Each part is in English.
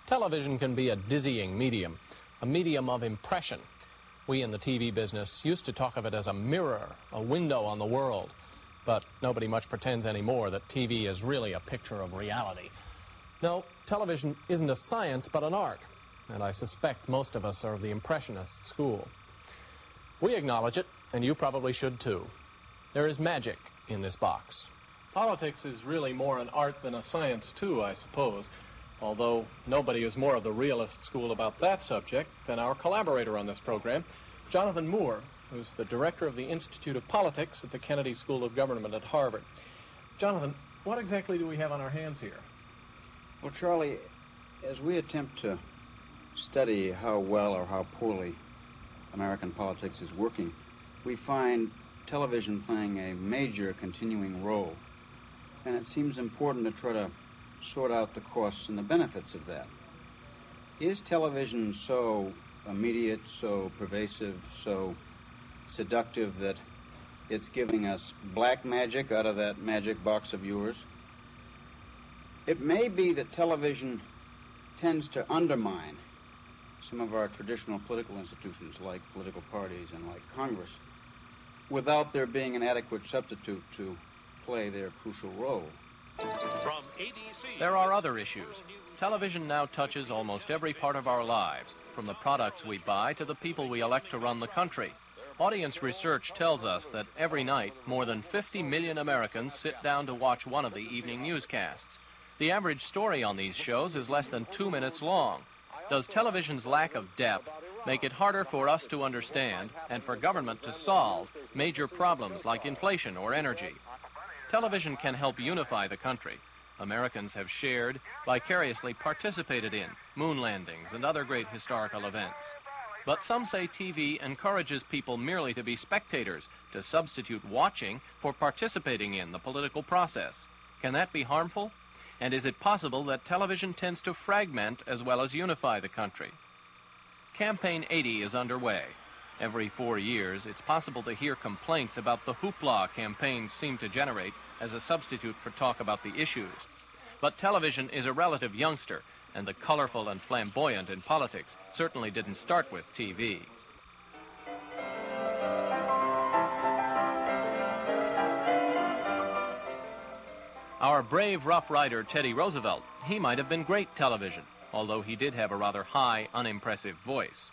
Television can be a dizzying medium, a medium of impression. We in the TV business used to talk of it as a mirror, a window on the world. But nobody much pretends anymore that TV is really a picture of reality. No, television isn't a science, but an art. And I suspect most of us are of the Impressionist school. We acknowledge it, and you probably should too. There is magic in this box. Politics is really more an art than a science too, I suppose. Although nobody is more of the realist school about that subject than our collaborator on this program, Jonathan Moore, who's the director of the Institute of Politics at the Kennedy School of Government at Harvard. Jonathan, what exactly do we have on our hands here? Well, Charlie, as we attempt to study how well or how poorly American politics is working, we find television playing a major continuing role. And it seems important to try to sort out the costs and the benefits of that. Is television so immediate, so pervasive, so seductive that it's giving us black magic out of that magic box of yours? It may be that television tends to undermine some of our traditional political institutions like political parties and like Congress without there being an adequate substitute to play their crucial role. There are other issues. Television now touches almost every part of our lives, from the products we buy to the people we elect to run the country. Audience research tells us that every night, more than 50 million Americans sit down to watch one of the evening newscasts. The average story on these shows is less than 2 minutes long. Does television's lack of depth make it harder for us to understand and for government to solve major problems like inflation or energy? Television can help unify the country. Americans have shared, vicariously participated in, moon landings and other great historical events. But some say TV encourages people merely to be spectators, to substitute watching for participating in the political process. Can that be harmful? And is it possible that television tends to fragment as well as unify the country? Campaign 80 is underway. Every 4 years, it's possible to hear complaints about the hoopla campaigns seem to generate as a substitute for talk about the issues. But television is a relative youngster, and the colorful and flamboyant in politics certainly didn't start with TV. Our brave Rough Rider Teddy Roosevelt, he might have been great television, although he did have a rather high, unimpressive voice.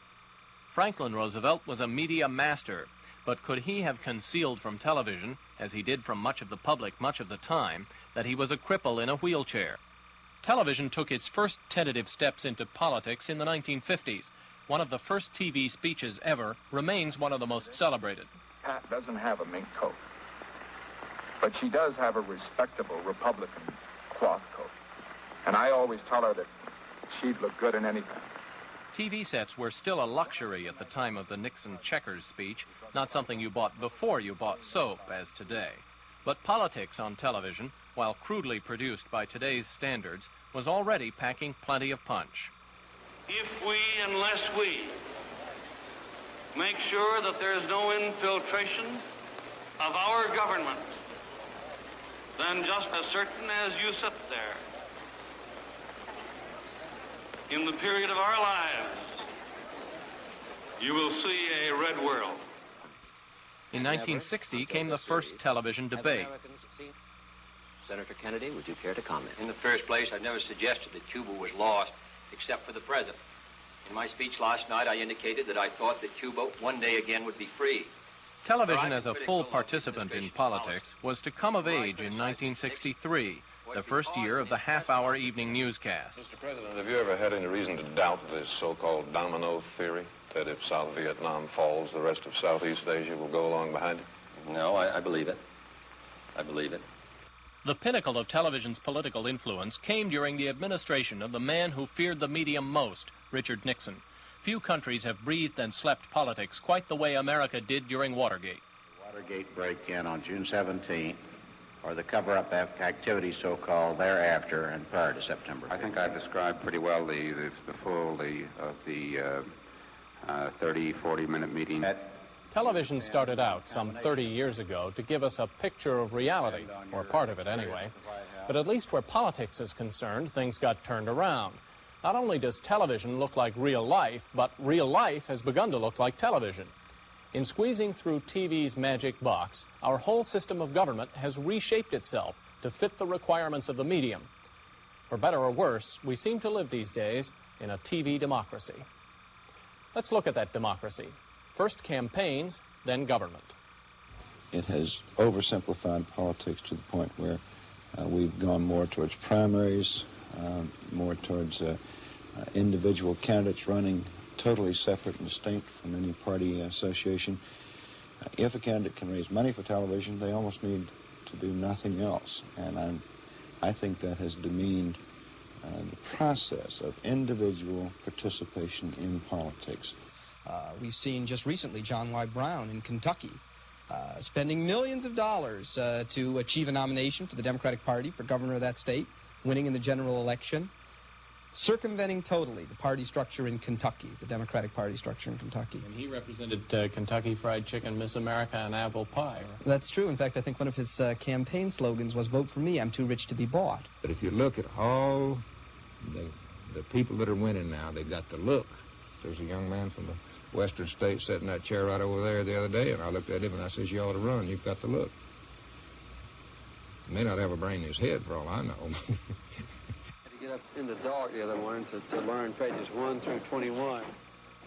Franklin Roosevelt was a media master, but could he have concealed from television, as he did from much of the public much of the time, that he was a cripple in a wheelchair? Television took its first tentative steps into politics in the 1950s. One of the first TV speeches ever remains one of the most celebrated. Pat doesn't have a mink coat, but she does have a respectable Republican cloth coat. And I always tell her that she'd look good in anything. TV sets were still a luxury at the time of the Nixon checkers speech, not something you bought before you bought soap, as today. But politics on television, while crudely produced by today's standards, was already packing plenty of punch. Unless we make sure that there is no infiltration of our government, then just as certain as you sit there, in the period of our lives, you will see a red world. In 1960 came the first television debate. Senator Kennedy, would you care to comment? In the first place, I've never suggested that Cuba was lost, except for the present. In my speech last night, I indicated that I thought that Cuba one day again would be free. Television as a full participant in politics was to come of age in 1963, the first year of the half-hour evening newscasts. Mr. President, have you ever had any reason to doubt this so-called domino theory, that if South Vietnam falls, the rest of Southeast Asia will go along behind it? No, I believe it. I believe it. The pinnacle of television's political influence came during the administration of the man who feared the medium most, Richard Nixon. Few countries have breathed and slept politics quite the way America did during Watergate. The Watergate break-in on June 17th, or the cover-up activity so-called thereafter and prior to September. I think I've described pretty well the 30, 40-minute meeting. Television started out some 30 years ago to give us a picture of reality, or part of it anyway. But at least where politics is concerned, things got turned around. Not only does television look like real life, but real life has begun to look like television. In squeezing through TV's magic box, our whole system of government has reshaped itself to fit the requirements of the medium. For better or worse, we seem to live these days in a TV democracy. Let's look at that democracy. First campaigns, then government. It has oversimplified politics to the point where we've gone more towards primaries, more towards individual candidates running totally separate and distinct from any party association. If a candidate can raise money for television, they almost need to do nothing else. And I think that has demeaned the process of individual participation in politics. We've seen just recently John Y. Brown in Kentucky spending millions of dollars to achieve a nomination for the Democratic Party for governor of that state, winning in the general election, circumventing totally the party structure in Kentucky, the Democratic Party structure in Kentucky. And he represented Kentucky Fried Chicken, Miss America, and apple pie. Right? That's true. In fact, I think one of his campaign slogans was, "Vote for me, I'm too rich to be bought." But if you look at all the people that are winning now, they've got the look. There's a young man from the western states sitting in that chair right over there the other day, and I looked at him and I says, "You ought to run. You've got the look." He may not have a brain in his head, for all I know. Get up in the dark the other morning to learn pages 1 through 21.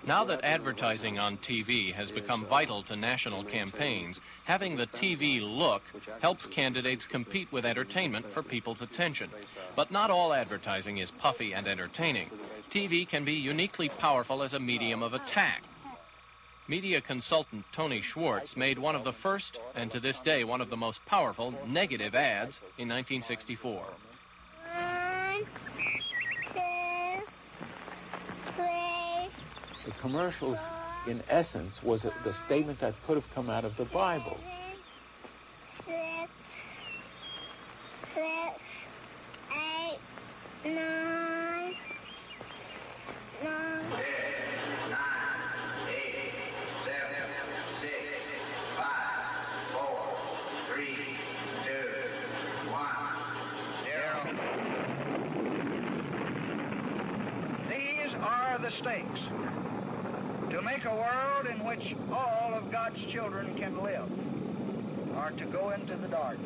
Now that advertising on TV has become vital to national campaigns, having the TV look helps candidates compete with entertainment for people's attention. But not all advertising is puffy and entertaining. TV can be uniquely powerful as a medium of attack. Media consultant Tony Schwartz made one of the first, and to this day one of the most powerful, negative ads in 1964. The commercials, in essence, was the statement that could have come out of the Bible. 6, 8, 9, 9. 8, 7, 6, 5, 4, 3, 2, 1, 0. These are the stakes. To make a world in which all of God's children can live, or to go into the dark,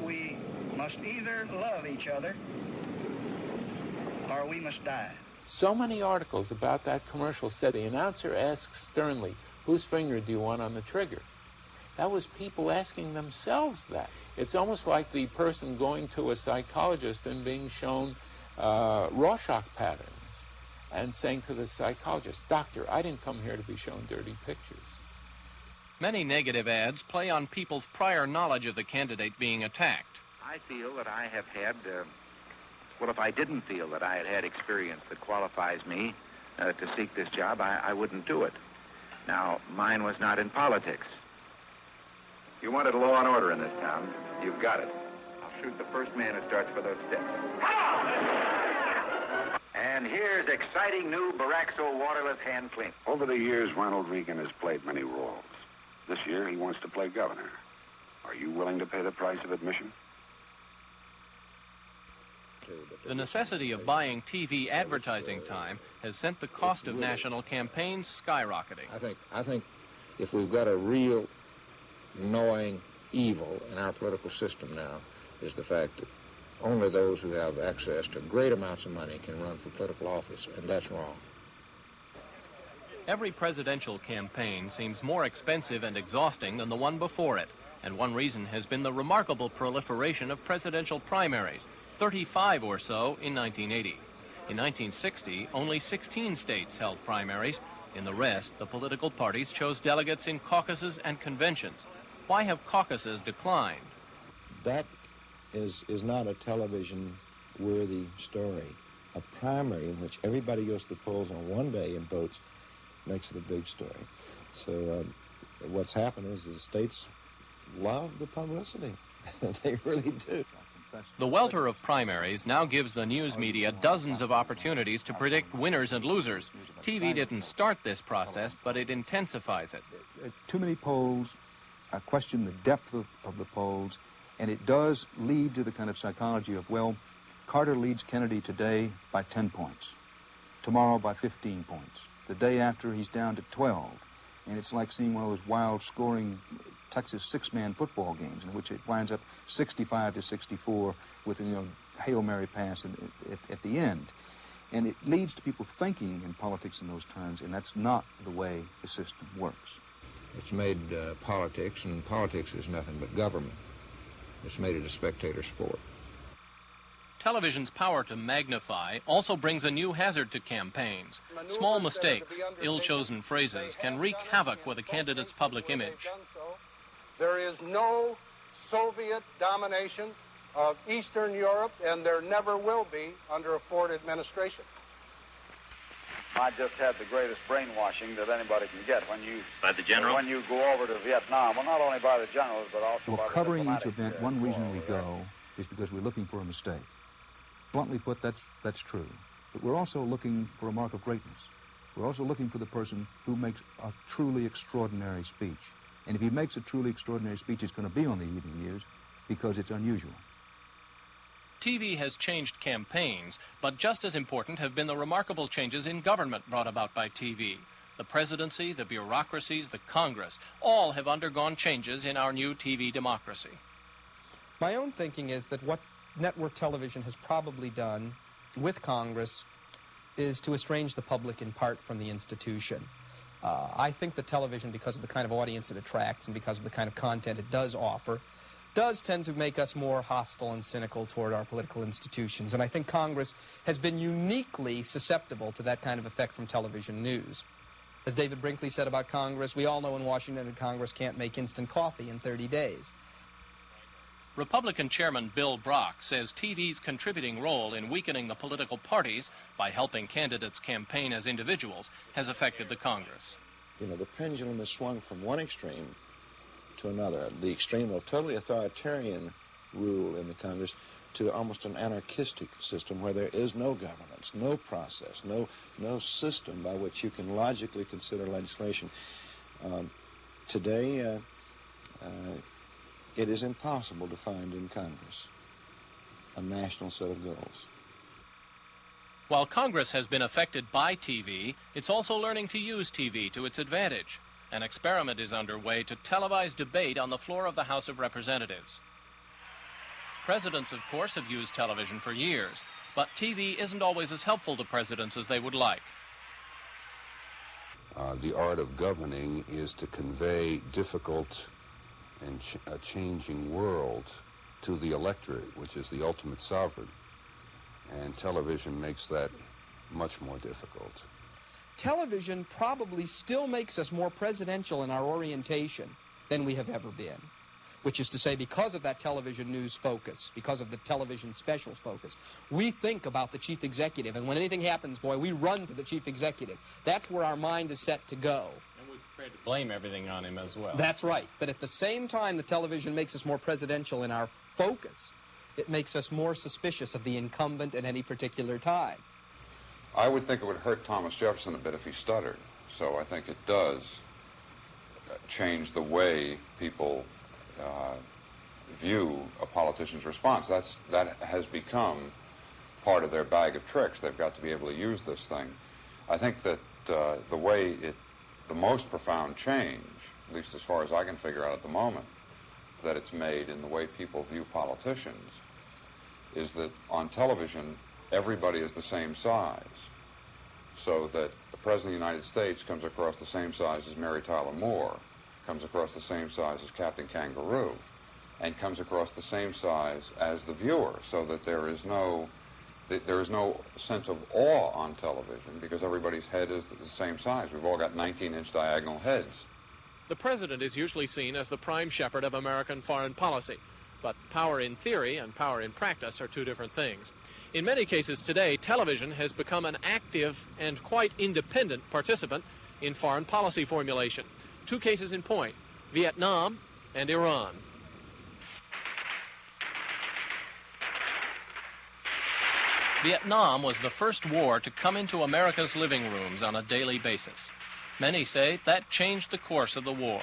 we must either love each other or we must die. So many articles about that commercial said the announcer asks sternly, "Whose finger do you want on the trigger?" That was people asking themselves that. It's almost like the person going to a psychologist and being shown Rorschach patterns and saying to the psychologist, "Doctor, I didn't come here to be shown dirty pictures." Many negative ads play on people's prior knowledge of the candidate being attacked. I feel that I have had, well, if I didn't feel that I had had experience that qualifies me to seek this job, I wouldn't do it. Now, mine was not in politics. You wanted law and order in this town. You've got it. I'll shoot the first man who starts for those steps. And here's exciting new Baraxo waterless hand clean. Over the years, Ronald Reagan has played many roles. This year, he wants to play governor. Are you willing to pay the price of admission? The necessity of buying TV advertising time has sent the cost of national campaigns skyrocketing. I think if we've got a real gnawing evil in our political system now, is the fact that only those who have access to great amounts of money can run for political office, and that's wrong. Every presidential campaign seems more expensive and exhausting than the one before it, and one reason has been the remarkable proliferation of presidential primaries, 35 or so in 1980. In 1960, only 16 states held primaries. In the rest, the political parties chose delegates in caucuses and conventions. Why have caucuses declined? That is not a television-worthy story. A primary in which everybody goes to the polls on one day and votes makes it a big story. So what's happened is the states love the publicity. They really do. The welter of primaries now gives the news media dozens of opportunities to predict winners and losers. TV didn't start this process, but it intensifies it. Too many polls, I question the depth of the polls, and it does lead to the kind of psychology of, well, Carter leads Kennedy today by 10 points. Tomorrow by 15 points. The day after, he's down to 12. And it's like seeing one of those wild scoring Texas six-man football games in which it winds up 65-64 with, Hail Mary pass at the end. And it leads to people thinking in politics in those terms, and that's not the way the system works. It's made politics, and politics is nothing but government. It's made it a spectator sport. Television's power to magnify also brings a new hazard to campaigns. Small mistakes, ill-chosen phrases can wreak havoc with a candidate's public image. There is no Soviet domination of Eastern Europe, and there never will be under a Ford administration. I just had the greatest brainwashing that anybody can get when you... By the general? When you go over to Vietnam. Well, not only by the generals, but also Well, by covering the each event, one reason we go is because we're looking for a mistake. Bluntly put, that's true. But we're also looking for a mark of greatness. We're also looking for the person who makes a truly extraordinary speech. And if he makes a truly extraordinary speech, it's going to be on the evening news because it's unusual. TV has changed campaigns, but just as important have been the remarkable changes in government brought about by TV. The presidency, the bureaucracies, the Congress, all have undergone changes in our new TV democracy. My own thinking is that what network television has probably done with Congress is to estrange the public in part from the institution. I think that television, because of the kind of audience it attracts and because of the kind of content it does offer, does tend to make us more hostile and cynical toward our political institutions. And I think Congress has been uniquely susceptible to that kind of effect from television news. As David Brinkley said about Congress, we all know in Washington that Congress can't make instant coffee in 30 days. Republican Chairman Bill Brock says TV's contributing role in weakening the political parties by helping candidates campaign as individuals has affected the Congress. The pendulum has swung from one extreme to another, the extreme of totally authoritarian rule in the Congress to almost an anarchistic system where there is no governance, no process, no system by which you can logically consider legislation. Today, it is impossible to find in Congress a national set of goals. While Congress has been affected by TV, it's also learning to use TV to its advantage. An experiment is underway to televise debate on the floor of the House of Representatives. Presidents, of course, have used television for years, but TV isn't always as helpful to presidents as they would like. The art of governing is to convey difficult and a changing world to the electorate, which is the ultimate sovereign. And television makes that much more difficult. Television probably still makes us more presidential in our orientation than we have ever been. Which is to say, because of that television news focus, because of the television specials focus, we think about the chief executive. And when anything happens, boy, we run to the chief executive. That's where our mind is set to go. And we're prepared to blame everything on him as well. That's right. But at the same time, the television makes us more presidential in our focus. It makes us more suspicious of the incumbent at any particular time. I would think it would hurt Thomas Jefferson a bit if he stuttered. So I think it does change the way people view a politician's response. That has become part of their bag of tricks. They've got to be able to use this thing. I think that the most profound change, at least as far as I can figure out at the moment, that it's made in the way people view politicians is that on television, everybody is the same size. So that the President of the United States comes across the same size as Mary Tyler Moore, comes across the same size as Captain Kangaroo, and comes across the same size as the viewer, so that there is no sense of awe on television because everybody's head is the same size. We've all got 19-inch diagonal heads. The president is usually seen as the prime shepherd of American foreign policy, but power in theory and power in practice are two different things. In many cases today, television has become an active and quite independent participant in foreign policy formulation. Two cases in point, Vietnam and Iran. Vietnam was the first war to come into America's living rooms on a daily basis. Many say that changed the course of the war.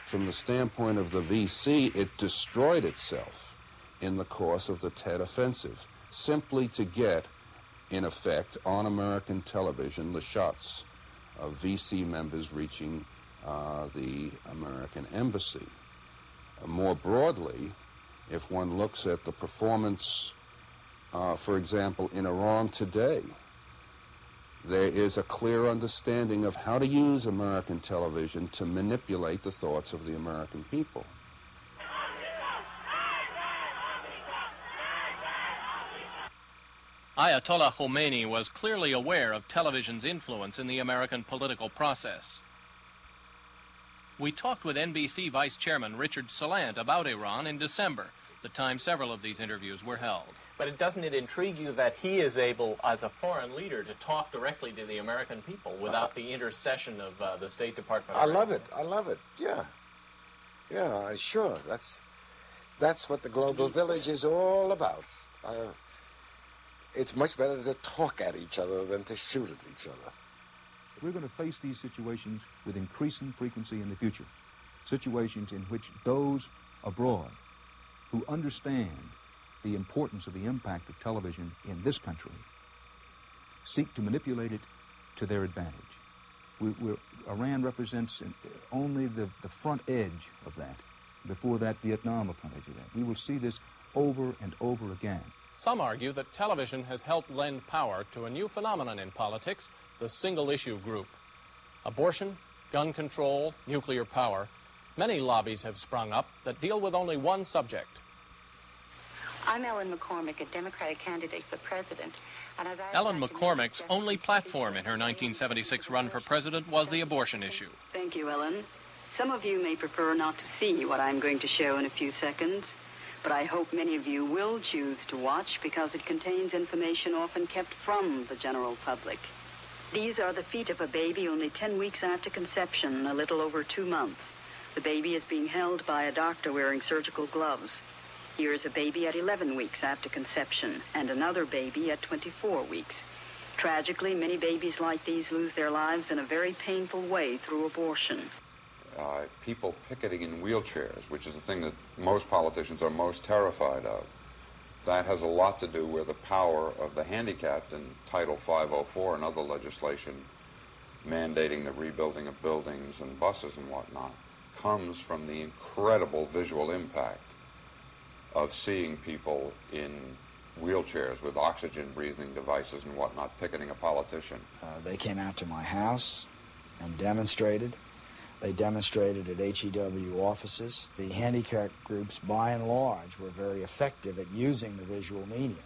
From the standpoint of the VC, it destroyed itself in the course of the Tet Offensive. simply to get, in effect, on American television, the shots of VC members reaching the American embassy. More broadly, if one looks at the performance, for example, in Iran today, there is a clear understanding of how to use American television to manipulate the thoughts of the American people. Ayatollah Khomeini was clearly aware of television's influence in the American political process. We talked with NBC Vice Chairman Richard Salant about Iran in December, the time several of these interviews were held. But doesn't it intrigue you that he is able, as a foreign leader, to talk directly to the American people without the intercession of the State Department? I love it. I love it. Yeah. Yeah, sure. That's what the global village is all about. It's much better to talk at each other than to shoot at each other. We're going to face these situations with increasing frequency in the future. Situations in which those abroad who understand the importance of the impact of television in this country seek to manipulate it to their advantage. Iran represents only the front edge of that. Before that, Vietnam will front edge of that. We will see this over and over again. Some argue that television has helped lend power to a new phenomenon in politics, the single-issue group. Abortion, gun control, nuclear power. Many lobbies have sprung up that deal with only one subject. I'm Ellen McCormick, a Democratic candidate for president. Ellen McCormick's only platform in her 1976 run for president was the abortion issue. Thank you, Ellen. Some of you may prefer not to see what I'm going to show in a few seconds, but I hope many of you will choose to watch because it contains information often kept from the general public. These are the feet of a baby only 10 weeks after conception, a little over 2 months. The baby is being held by a doctor wearing surgical gloves. Here is a baby at 11 weeks after conception and another baby at 24 weeks. Tragically, many babies like these lose their lives in a very painful way through abortion. People picketing in wheelchairs, which is the thing that most politicians are most terrified of, that has a lot to do with the power of the handicapped in Title 504 and other legislation mandating the rebuilding of buildings and buses and whatnot, comes from the incredible visual impact of seeing people in wheelchairs with oxygen breathing devices and whatnot picketing a politician. They came out to my house and demonstrated. They demonstrated at HEW offices. The handicap groups, by and large, were very effective at using the visual medium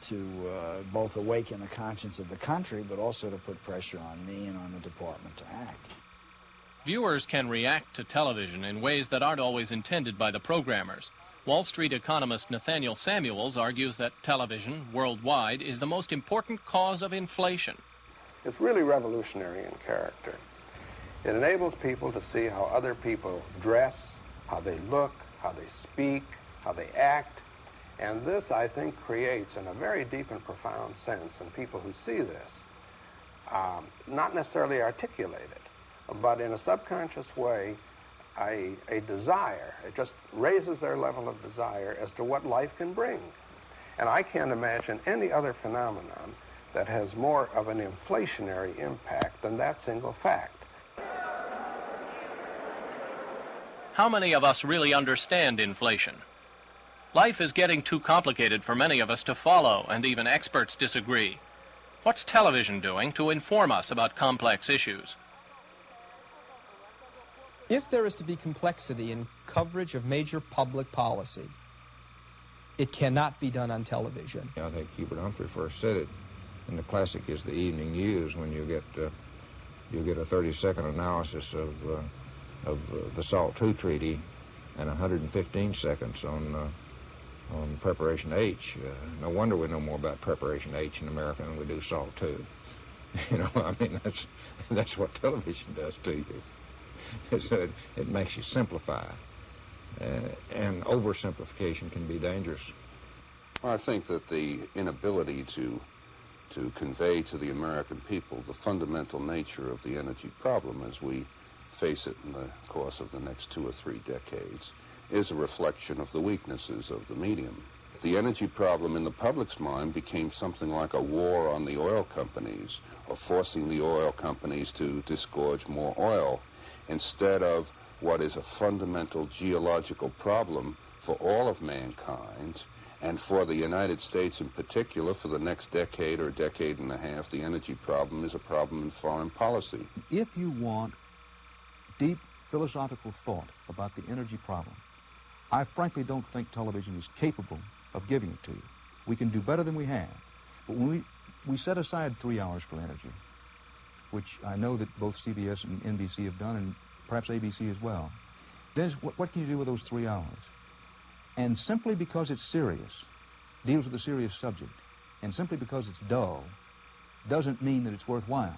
to both awaken the conscience of the country, but also to put pressure on me and on the department to act. Viewers can react to television in ways that aren't always intended by the programmers. Wall Street economist Nathaniel Samuels argues that television, worldwide, is the most important cause of inflation. It's really revolutionary in character. It enables people to see how other people dress, how they look, how they speak, how they act. And this, I think, creates, in a very deep and profound sense, in people who see this, not necessarily articulated, but in a subconscious way, a desire. It just raises their level of desire as to what life can bring. And I can't imagine any other phenomenon that has more of an inflationary impact than that single fact. How many of us really understand inflation? Life is getting too complicated for many of us to follow, and even experts disagree. What's television doing to inform us about complex issues? If there is to be complexity in coverage of major public policy, it cannot be done on television. I think Hubert Humphrey first said it, and the classic is the evening news when you get a 30-second analysis of the SALT II treaty and 115 seconds on Preparation H. No wonder we know more about Preparation H in America than we do SALT II. You know, I mean, that's what television does to you. So it makes you simplify, and oversimplification can be dangerous. Well, I think that the inability to convey to the American people the fundamental nature of the energy problem as we face it in the course of the next 2 or 3 decades is a reflection of the weaknesses of the medium. The energy problem in the public's mind became something like a war on the oil companies, or forcing the oil companies to disgorge more oil, instead of what is a fundamental geological problem for all of mankind, and for the United States in particular. For the next decade or decade and a half, the energy problem is a problem in foreign policy. If you want deep philosophical thought about the energy problem, I frankly don't think television is capable of giving it to you. We can do better than we have. But when we set aside 3 hours for energy, which I know that both CBS and NBC have done, and perhaps ABC as well, then what can you do with those 3 hours? And simply because it's serious, deals with a serious subject, and simply because it's dull, doesn't mean that it's worthwhile.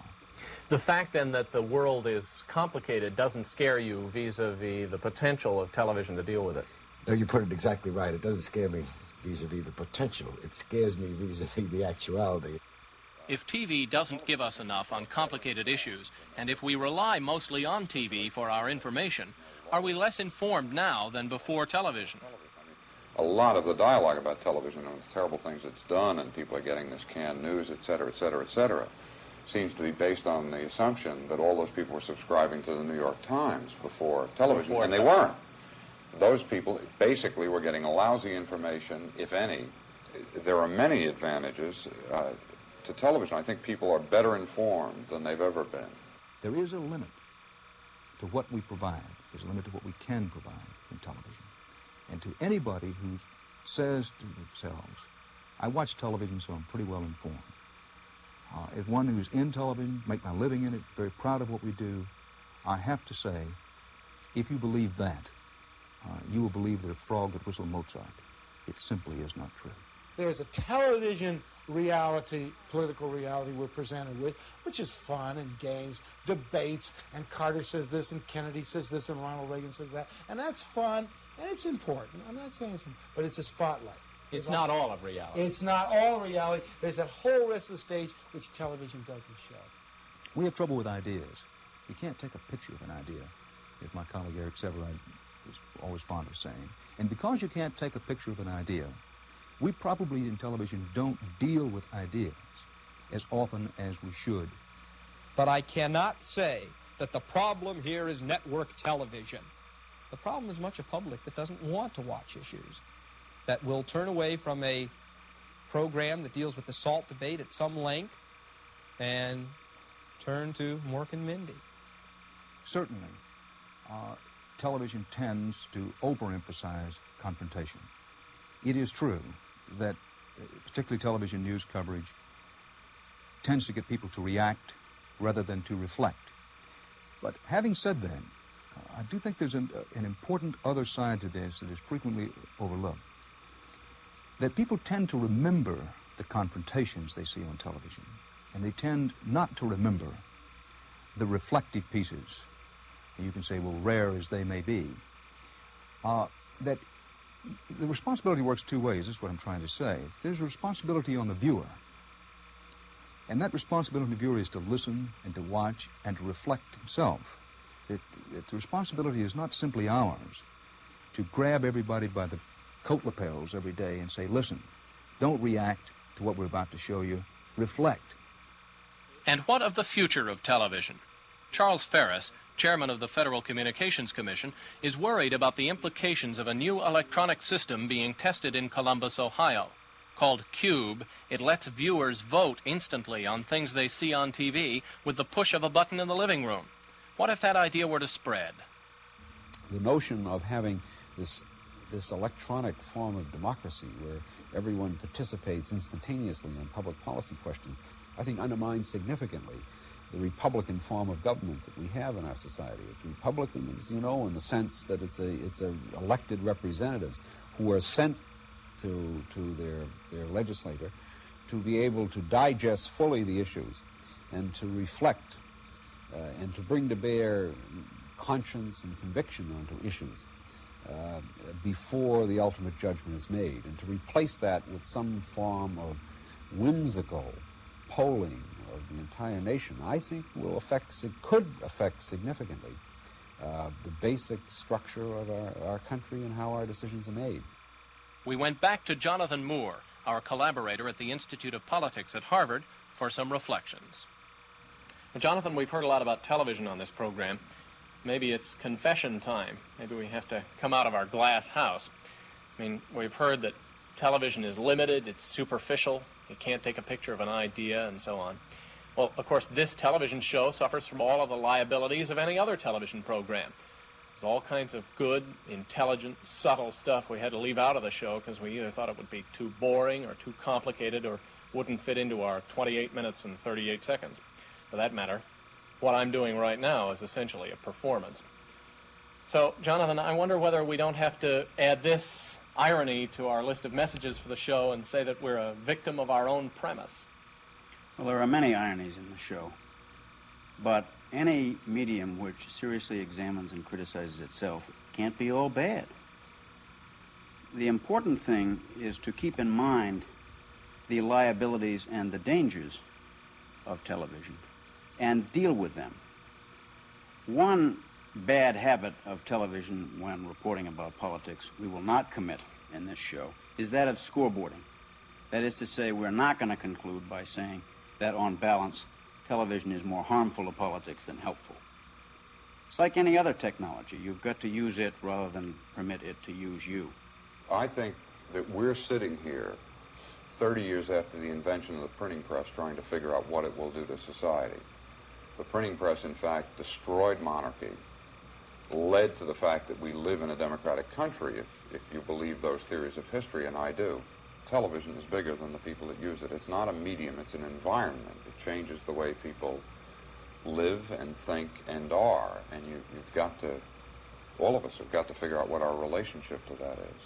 The fact, then, that the world is complicated doesn't scare you vis-a-vis the potential of television to deal with it? No, you put it exactly right. It doesn't scare me vis-a-vis the potential. It scares me vis-a-vis the actuality. If TV doesn't give us enough on complicated issues, and if we rely mostly on TV for our information, are we less informed now than before television? A lot of the dialogue about television and the terrible things it's done, and people are getting this canned news, et cetera, et cetera, et cetera, seems to be based on the assumption that all those people were subscribing to the New York Times before television, and they weren't. Those people basically were getting a lousy information, if any. There are many advantages to television. I think people are better informed than they've ever been. There is a limit to what we provide. There's a limit to what we can provide in television. And to anybody who says to themselves, I watch television, so I'm pretty well informed. As one who's in television, make my living in it, very proud of what we do, I have to say, if you believe that, you will believe that a frog could whistle Mozart. It simply is not true. There is a television reality, political reality we're presented with, which is fun and games, debates, and Carter says this, and Kennedy says this, and Ronald Reagan says that, and that's fun, and it's important. I'm not saying it's, but it's a spotlight. It's not all of reality. It's not all reality. There's that whole rest of the stage which television doesn't show. We have trouble with ideas. You can't take a picture of an idea, as my colleague Eric Severide is always fond of saying. And because you can't take a picture of an idea, we probably in television don't deal with ideas as often as we should. But I cannot say that the problem here is network television. The problem is much a public that doesn't want to watch issues, that will turn away from a program that deals with the SALT debate at some length and turn to Mork and Mindy. Certainly, television tends to overemphasize confrontation. It is true that particularly television news coverage tends to get people to react rather than to reflect. But having said that, I do think there's an important other side to this that is frequently overlooked. That people tend to remember the confrontations they see on television, and they tend not to remember the reflective pieces. And you can say, well, rare as they may be, that the responsibility works two ways. This is what I'm trying to say. There's a responsibility on the viewer, and that responsibility on the viewer is to listen and to watch and to reflect himself. The responsibility is not simply ours to grab everybody by the coat lapels every day and say, listen, don't react to what we're about to show you, reflect. And what of the future of television? Charles Ferris, chairman of the Federal Communications Commission, is worried about the implications of a new electronic system being tested in Columbus, Ohio. Called Cube, it lets viewers vote instantly on things they see on TV with the push of a button in the living room. What if that idea were to spread? The notion of having this electronic form of democracy where everyone participates instantaneously in public policy questions, I think undermines significantly the Republican form of government that we have in our society. It's Republican, as you know, in the sense that it's elected representatives who are sent to their legislator to be able to digest fully the issues and to reflect and to bring to bear conscience and conviction onto issues before the ultimate judgment is made, and to replace that with some form of whimsical polling of the entire nation, I think could affect significantly the basic structure of our country and how our decisions are made. we went back to Jonathan Moore, our collaborator at the Institute of Politics at Harvard, for some reflections. Well, Jonathan, we've heard a lot about television on this program. Maybe it's confession time. Maybe we have to come out of our glass house. I mean, we've heard that television is limited, it's superficial, you can't take a picture of an idea, and so on. Well, of course, this television show suffers from all of the liabilities of any other television program. There's all kinds of good, intelligent, subtle stuff we had to leave out of the show because we either thought it would be too boring or too complicated or wouldn't fit into our 28 minutes and 38 seconds. For that matter, what I'm doing right now is essentially a performance. So, Jonathan, I wonder whether we don't have to add this irony to our list of messages for the show and say that we're a victim of our own premise. Well, there are many ironies in the show, but any medium which seriously examines and criticizes itself can't be all bad. The important thing is to keep in mind the liabilities and the dangers of television and deal with them. One bad habit of television when reporting about politics we will not commit in this show is that of scoreboarding. That is to say, we're not going to conclude by saying that on balance television is more harmful to politics than helpful. It's like any other technology. You've got to use it rather than permit it to use you. I think that we're sitting here 30 years after the invention of the printing press trying to figure out what it will do to society. The printing press, in fact, destroyed monarchy, led to the fact that we live in a democratic country, if you believe those theories of history, and I do. Television is bigger than the people that use it. It's not a medium, it's an environment. It changes the way people live and think and are, and you've got to, all of us have got to figure out what our relationship to that is.